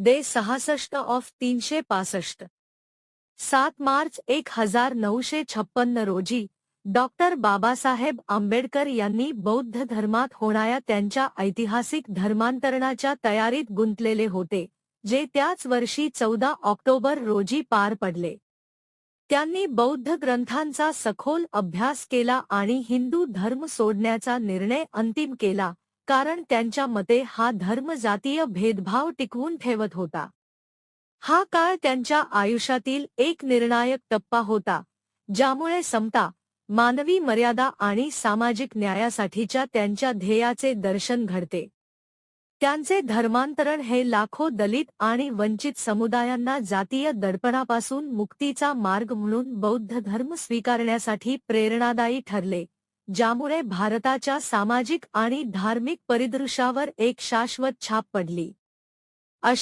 दे 66 of 365. 7 March 1956 रोजी doctor Babasaheb Ambedkar यांनी बौद्ध धर्मात होणाऱ्या त्यांच्या ऐतिहासिक धर्मांतरणाच्या तयारीत गुंतलेले होते, जे त्याच वर्षी 14 ऑक्टोबर रोजी पार पडले. त्यांनी बौद्ध ग्रंथांचा सखोल अभ्यास केला आणि हिंदू धर्म सोडण्याचा निर्णय अंतिम केला, कारण त्यांच्या मते हा धर्म जातीय भेदभाव टिकवून ठेवत होता. हा काळ त्यांच्या आयुष्यातील एक निर्णायक टप्पा होता, ज्यामुळे समता, मानवी मर्यादा आणि सामाजिक न्यायासाठीच्या त्यांच्या ध्येयाचे दर्शन घडते. त्यांचे धर्मांतरण हे लाखो दलित आणि वंचित समुदायांना जातीय दडपणापासून मुक्तीचा मार्ग म्हणून बौद्ध धर्म स्वीकारण्यासाठी प्रेरणादायी ठरले, ज्यामुळे भारताच्या सामाजिक आणि धार्मिक परिदृश्यावर एक शाश्वत छाप पडली. अशा